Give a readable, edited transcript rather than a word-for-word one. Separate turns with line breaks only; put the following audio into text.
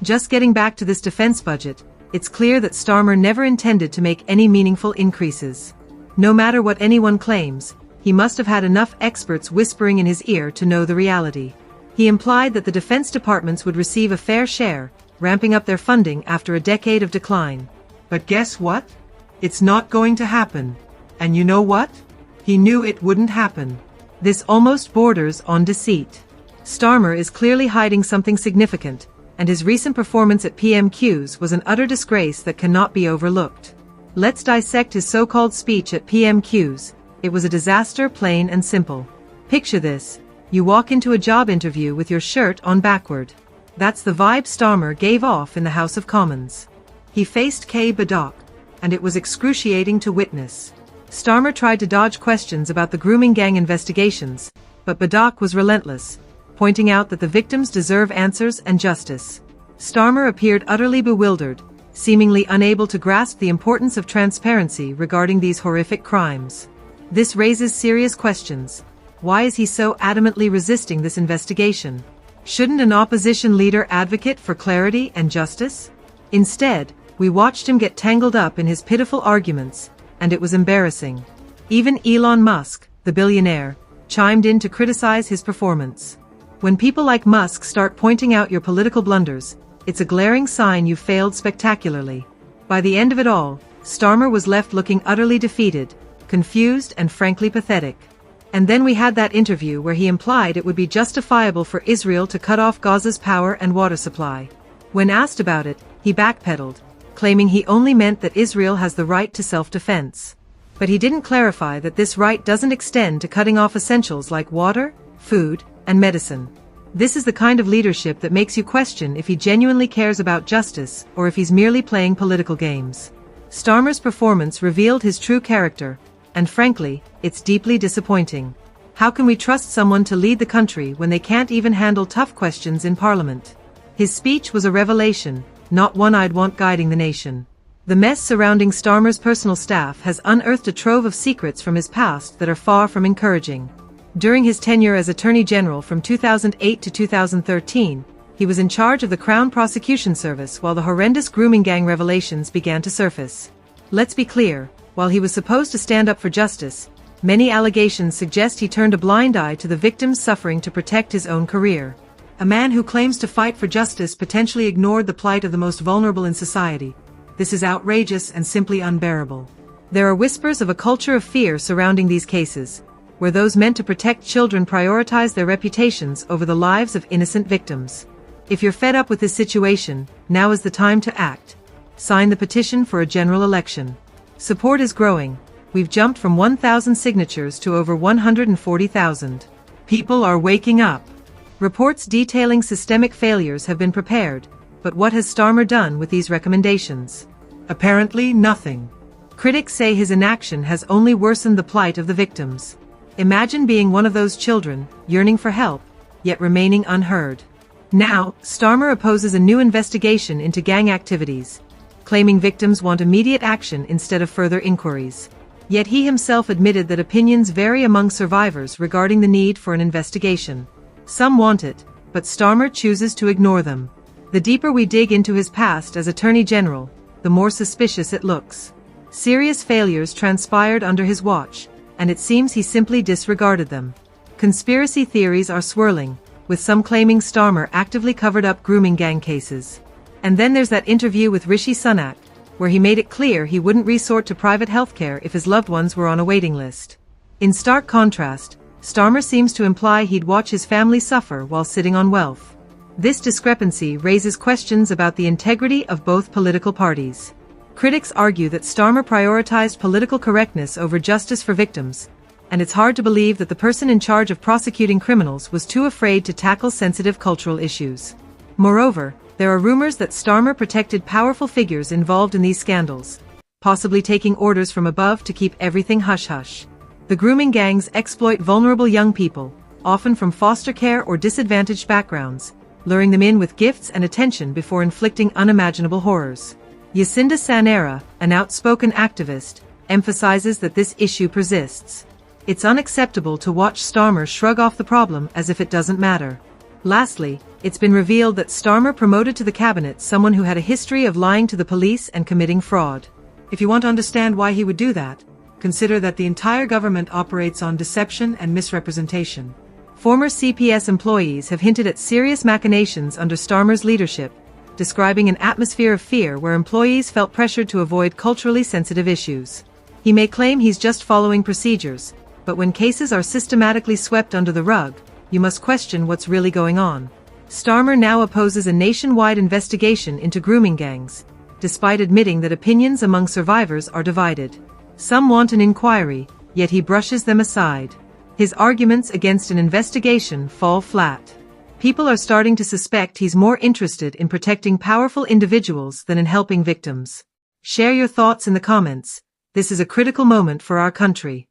Just getting back to this defense budget, it's clear that Starmer never intended to make any meaningful increases. No matter what anyone claims, he must have had enough experts whispering in his ear to know the reality. He implied that the defense departments would receive a fair share, ramping up their funding after a decade of decline.
But guess what? It's not going to happen. And you know what? He knew it wouldn't happen.
This almost borders on deceit. Starmer is clearly hiding something significant, and his recent performance at PMQs was an utter disgrace that cannot be overlooked. Let's dissect his so-called speech at PMQs. It was a disaster, plain and simple. Picture this. You walk into a job interview with your shirt on backward. That's the vibe Starmer gave off in the House of Commons. He faced Keir Starmer, and it was excruciating to witness. Starmer tried to dodge questions about the grooming gang investigations, but Starmer was relentless, pointing out that the victims deserve answers and justice. Starmer appeared utterly bewildered, seemingly unable to grasp the importance of transparency regarding these horrific crimes. This raises serious questions. Why is he so adamantly resisting this investigation? Shouldn't an opposition leader advocate for clarity and justice? Instead, we watched him get tangled up in his pitiful arguments, and it was embarrassing. Even Elon Musk, the billionaire, chimed in to criticize his performance. When people like Musk start pointing out your political blunders, it's a glaring sign you failed spectacularly. By the end of it all, Starmer was left looking utterly defeated, confused and frankly pathetic. And then we had that interview where he implied it would be justifiable for Israel to cut off Gaza's power and water supply. When asked about it, he backpedaled, claiming he only meant that Israel has the right to self-defense. But he didn't clarify that this right doesn't extend to cutting off essentials like water, food, and medicine. This is the kind of leadership that makes you question if he genuinely cares about justice or if he's merely playing political games. Starmer's performance revealed his true character, and frankly, it's deeply disappointing. How can we trust someone to lead the country when they can't even handle tough questions in Parliament? His speech was a revelation, not one I'd want guiding the nation. The mess surrounding Starmer's personal staff has unearthed a trove of secrets from his past that are far from encouraging. During his tenure as Attorney General from 2008 to 2013, he was in charge of the Crown Prosecution Service while the horrendous grooming gang revelations began to surface. Let's be clear, while he was supposed to stand up for justice, many allegations suggest he turned a blind eye to the victims suffering to protect his own career. A man who claims to fight for justice potentially ignored the plight of the most vulnerable in society. This is outrageous and simply unbearable. There are whispers of a culture of fear surrounding these cases, where those meant to protect children prioritize their reputations over the lives of innocent victims. If you're fed up with this situation, now is the time to act. Sign the petition for a general election. Support is growing. We've jumped from 1,000 signatures to over 140,000. People are waking up. Reports detailing systemic failures have been prepared, but what has Starmer done with these recommendations?
Apparently nothing.
Critics say his inaction has only worsened the plight of the victims. Imagine being one of those children, yearning for help, yet remaining unheard. Now, Starmer opposes a new investigation into gang activities, claiming victims want immediate action instead of further inquiries. Yet he himself admitted that opinions vary among survivors regarding the need for an investigation. Some want it, but Starmer chooses to ignore them. The deeper we dig into his past as Attorney General, the more suspicious it looks. Serious failures transpired under his watch, and it seems he simply disregarded them. Conspiracy theories are swirling, with some claiming Starmer actively covered up grooming gang cases. And then there's that interview with Rishi Sunak, where he made it clear he wouldn't resort to private healthcare if his loved ones were on a waiting list. In stark contrast, Starmer seems to imply he'd watch his family suffer while sitting on wealth. This discrepancy raises questions about the integrity of both political parties. Critics argue that Starmer prioritized political correctness over justice for victims, and it's hard to believe that the person in charge of prosecuting criminals was too afraid to tackle sensitive cultural issues. Moreover, there are rumors that Starmer protected powerful figures involved in these scandals, possibly taking orders from above to keep everything hush-hush. The grooming gangs exploit vulnerable young people, often from foster care or disadvantaged backgrounds, luring them in with gifts and attention before inflicting unimaginable horrors. Jacinda Sanera, an outspoken activist, emphasizes that this issue persists. It's unacceptable to watch Starmer shrug off the problem as if it doesn't matter. Lastly, it's been revealed that Starmer promoted to the cabinet someone who had a history of lying to the police and committing fraud.
If you want to understand why he would do that, consider that the entire government operates on deception and misrepresentation.
Former CPS employees have hinted at serious machinations under Starmer's leadership, describing an atmosphere of fear where employees felt pressured to avoid culturally sensitive issues. He may claim he's just following procedures, but when cases are systematically swept under the rug, you must question what's really going on. Starmer now opposes a nationwide investigation into grooming gangs, despite admitting that opinions among survivors are divided. Some want an inquiry, yet he brushes them aside. His arguments against an investigation fall flat. People are starting to suspect he's more interested in protecting powerful individuals than in helping victims. Share your thoughts in the comments. This is a critical moment for our country.